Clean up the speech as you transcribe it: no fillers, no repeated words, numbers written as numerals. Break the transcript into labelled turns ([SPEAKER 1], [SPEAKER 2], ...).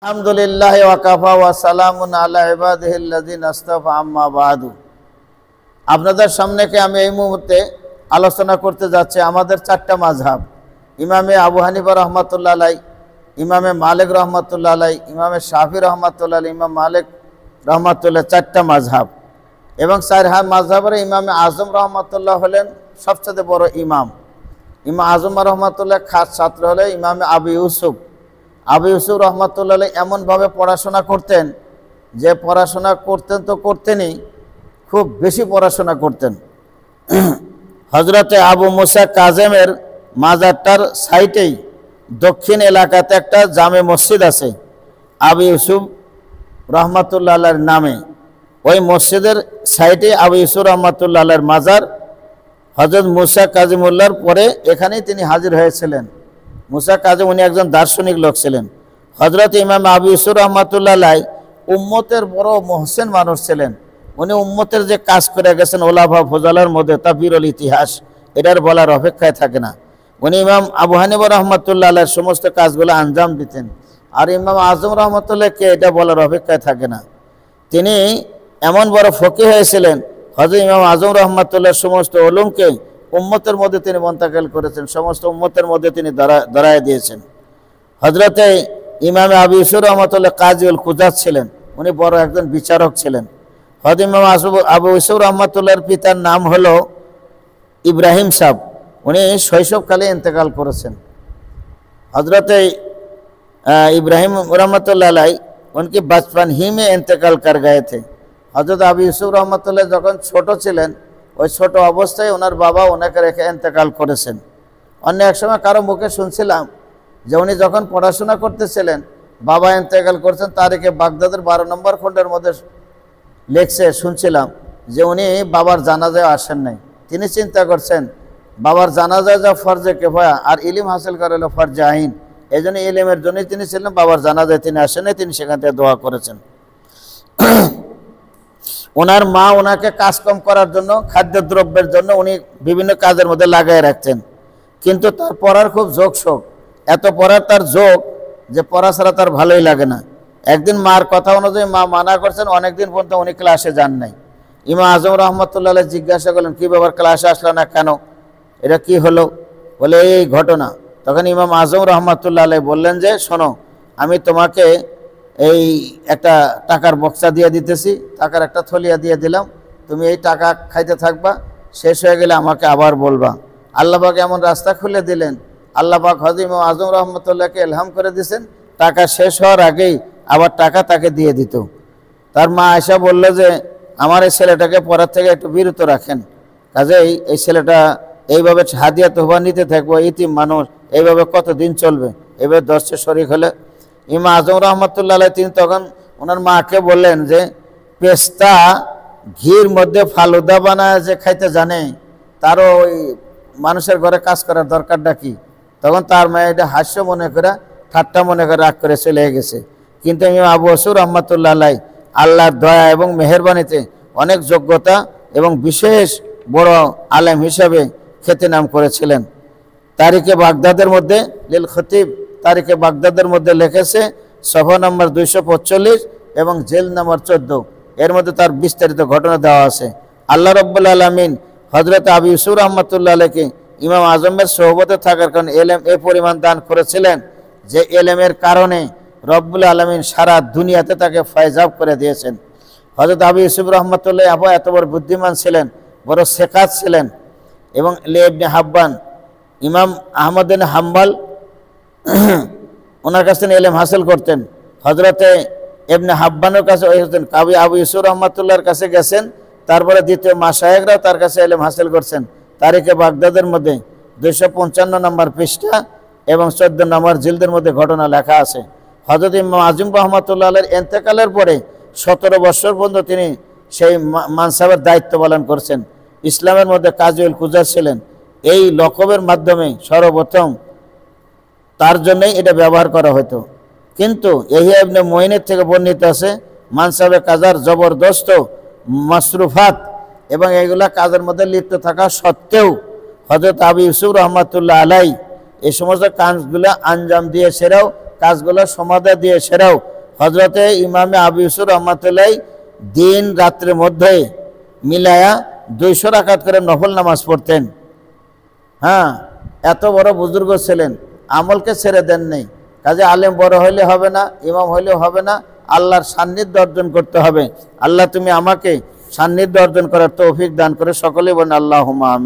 [SPEAKER 1] আলহামদুলিল্লাহ ওয়া কাফা ওয়া সালামুন আলা ইবাদিহিল্লাযিনা আসতাফা আম্মা বাদু। আপনাদের সামনে আমি এই মুহূর্তে আলোচনা করতে যাচ্ছি আমাদের চারটা মাযহাব, ইমামে আবু হানিফা রহমাতুল্লাহ আলাই, ইমামে মালিক রহমাতুল্লাহ আলাই, ইমামে শাফি রহমাতুল্লাহ আলাই, ইমাম মালিক রহমাতুল্লাহ, চারটা মাযহাব। এবং চার মাযহাবের ইমামে আজম রহমাতুল্লাহ হলেন সবচেয়ে বড় ইমাম। ইমাম আজম রহমাতুল্লাহ খাস ছাত্র হলে ইমামে আবু ইউসুফ রহমাতুল্লাহ এমনভাবে পড়াশোনা করতেন যে পড়াশোনা করতেন তো করতেনই, খুব বেশি পড়াশোনা করতেন। হজরতে আবু মুসা কাজেমের মাজারটার সাইটেই দক্ষিণ এলাকাতে একটা জামে মসজিদ আছে আবু ইউসুফ রহমাতুল্লাহ আলাইহির নামে। ওই মসজিদের সাইটে আবু ইউসুফ রহমাতুল্লাহ আলাইহির মাজার। হজরত মুসা কাজিমুল্লাহর পরে এখানেই তিনি হাজির হয়েছিলেন। মুসা কাজিম উনি একজন দার্শনিক লোক ছিলেন। হজরত ইমাম আবু ইউসুফ রহমাতুল্লাহ আলাইহি উম্মতের বড় মহসিন মানুষ ছিলেন। উনি উম্মতের যে কাজ করে গেছেন ওলামা ফজলার মধ্যে তা বিরল ইতিহাস, এটার বলার অপেক্ষায় থাকে না। উনি ইমাম আবু হানিফা রহমাতুল্লাহ আলাইহির সমস্ত কাজগুলো আঞ্জাম দিতেন, আর ইমাম আজম রহমাতুল্লাহকে এটা বলার অপেক্ষায় থাকে না। তিনি এমন বড় ফকিহ হয়েছিলেন, হযরত ইমাম আজম রহমাতুল্লাহর সমস্ত উলুমকে উম্মতের মধ্যে তিনি মুন্তাকিল করেছেন, সমস্ত উম্মতের মধ্যে তিনি ধরায় দিয়েছেন। হজরতে ইমামে আবু ইউসুফ রহমাতুল্লাহ কাজীউল কুজাত ছিলেন, উনি বড় একজন বিচারক ছিলেন। হযরত ইমাম আবু ইউসুফ রহমাতুল্লাহর পিতার নাম হলো ইব্রাহিম সাহেব, উনি শৈশবকালে ইন্তেকাল করেছেন। হজরতে ইব্রাহিম রহমতুল্লাহ আলাই উনকি बचपन ही में इंतकाल कर गए थे। হজরত আবু ইউসুফ রহমতুল্লাহ যখন ছোট ছিলেন, ওই ছোট অবস্থায় ওনার বাবা ওনাকে রেখে ইন্তেকাল করেছেন। অন্য এক সময় কারো মুখে শুনছিলাম যে উনি যখন পড়াশোনা করতেছিলেন বাবা ইন্তেকাল করেছেন, তারিখে বাগদাদের 12 নম্বর খণ্ডের মধ্যে লেখছে, শুনছিলাম যে উনি বাবার জানাজায় আসেন নাই। তিনি চিন্তা করছেন বাবার জানাজায় যা ফরজে কিফায়া আর ইলম হাসিল করা হলো ফরজে আইন, এই জন্য ইলমের জন্যই তিনি ছিলেন, বাবার জানাজায় তিনি আসেন নাই, তিনি সেখান থেকে দোয়া করেছেন। ওনার মা ওনাকে কাজ কম করার জন্য, খাদ্যদ্রব্যের জন্য উনি বিভিন্ন কাজের মধ্যে লাগাই রাখতেন, কিন্তু তার পড়ার খুব ঝোঁক শোক, এত পড়ার তার ঝোঁক যে পড়া ছাড়া তার ভালোই লাগে না। একদিন মার কথা অনুযায়ী মা মানা করছেন, অনেকদিন পর্যন্ত উনি ক্লাসে যান নাই। ইমাম আজম রহমতুল্লাহ আলাইহি জিজ্ঞাসা করলেন, কী ব্যাপার ক্লাসে আসলো না কেন, এটা কি হলো? বলে এই ঘটনা। তখন ইমাম আজম রহমতুল্লাহ আলাইহি বললেন যে শোনো, আমি তোমাকে এই একটা টাকার বক্সা দিয়ে দিতেছি, টাকার একটা থলিয়া দিয়ে দিলাম, তুমি এই টাকা খাইতে থাকবা, শেষ হয়ে গেলে আমাকে আবার বলবা। আল্লাহ পাক এমন রাস্তা খুলে দিলেন, আল্লাহ পাক হযরত ইমাম আজম রহমতুল্লাহকে ইলহাম করে দিয়েছেন, টাকা শেষ হওয়ার আগেই আবার টাকা তাকে দিয়ে দিত। তার মা আয়েশা বলল যে আমার এই ছেলেটাকে পড়ার থেকে একটু বিরত রাখেন, কাজেই এই ছেলেটা এইভাবে হাদিয়া তোহফা নিতে থাকবো, ইতিম মানুষ, এইভাবে কতদিন চলবে, এভাবে দর্শে শরীক হলে। ইমাম আজম রহমতুল্লাহ আলাইহি তিনি তখন ওনার মাকে বললেন যে পেস্তা ঘির মধ্যে ফালুদা বানায় যে খাইতে জানে, তারও ওই মানুষের ঘরে কাজ করার দরকারটা কি? তখন তার মা এটা হাস্য মনে করে, ঠাট্টা মনে করে রাগ করে চলে গেছে। কিন্তু ইমাম আবু ইউসুফ রহমতুল্লাহ আলাইহি আল্লাহর দয়া এবং মেহেরবানিতে অনেক যোগ্যতা এবং বিশেষ বড় আলেম হিসাবে খ্যাতি নাম করেছিলেন। তারিখে বাগদাদের মধ্যে লিল খতিব তারিখে বাগদাদের মধ্যে লিখেছে সফা নম্বর 245 এবং জেল নম্বর 14, এর মধ্যে তার বিস্তারিত ঘটনা দেওয়া আছে। আল্লাহ রাব্বুল আলামিন হযরত আবু ইউসুফ রহমতুল্লাহ আলাইহিকে ইমাম আজমের সোহবতে থাকার কারণে এলেম এ পরিমাণ দান করেছিলেন যে এলেমের কারণে রব্বুল আলামিন সারা দুনিয়াতে তাকে ফয়জাব করে দিয়েছেন। হযরত আবু ইউসুফ রহমতুল্লাহ আবু এত বড় বুদ্ধিমান ছিলেন, বড় সেকাত ছিলেন। এবং ইবনে হাব্বান, ইমাম আহমদ বিন হাম্বল ওনার কাছে এলেম হাসিল করতেন। হজরতে ইবনে হাব্বানের কাছে আবু ইউসুফ রহমতুল্লাহর কাছে গেছেন, তারপরে দ্বিতীয় মাশায়েখরাও তার কাছে এলেম হাসিল করছেন। তারিখে বাগদাদের মধ্যে 255 নম্বর পৃষ্ঠা এবং 14 নম্বর জিলদের মধ্যে ঘটনা লেখা আছে। হযরত ইমাম আজম রহমতুল্লাহ আলাইহির ইন্তেকালের পরে 17 বছর পর্যন্ত তিনি সেই মানসাবের দায়িত্ব পালন করছেন। ইসলামের মধ্যে কাজীউল কুজাত ছিলেন। এই লকবের মাধ্যমে সর্বপ্রথম তার জন্যই এটা ব্যবহার করা হতো। কিন্তু ইহয়া ইবনে মুঈনের থেকে বর্ণিত আছে মানসাবে কাজার জবরদস্ত মাসরুফাত এবং এগুলা কাজের মধ্যে লিপ্ত থাকা সত্ত্বেও হযরত আবু ইউসুফ রহমতুল্লাহ আলাইহি এই সমস্ত কাজগুলো আঞ্জাম দিয়ে সেরাও, কাজগুলো সমাধা দিয়ে সেরাও হজরতে ইমামে আবু ইউসুফ রহমাতুল্লাহ দিন রাত্রের মধ্যে মিলায়া 200 রাকাত করে নফল নামাজ পড়তেন। হ্যাঁ, এত বড় বুজুর্গ ছিলেন, আমলকে ছেড়ে দেন নেই। কাজে আলেম বড় হইলে হবে না, ইমাম হইলে হবে না, আল্লাহর সান্নিধ্য অর্জন করতে হবে। আল্লাহ তুমি আমাকে সান্নিধ্য অর্জন করার তৌফিক দান করে সকলে বলেন আল্লাহুম্মা আমিন।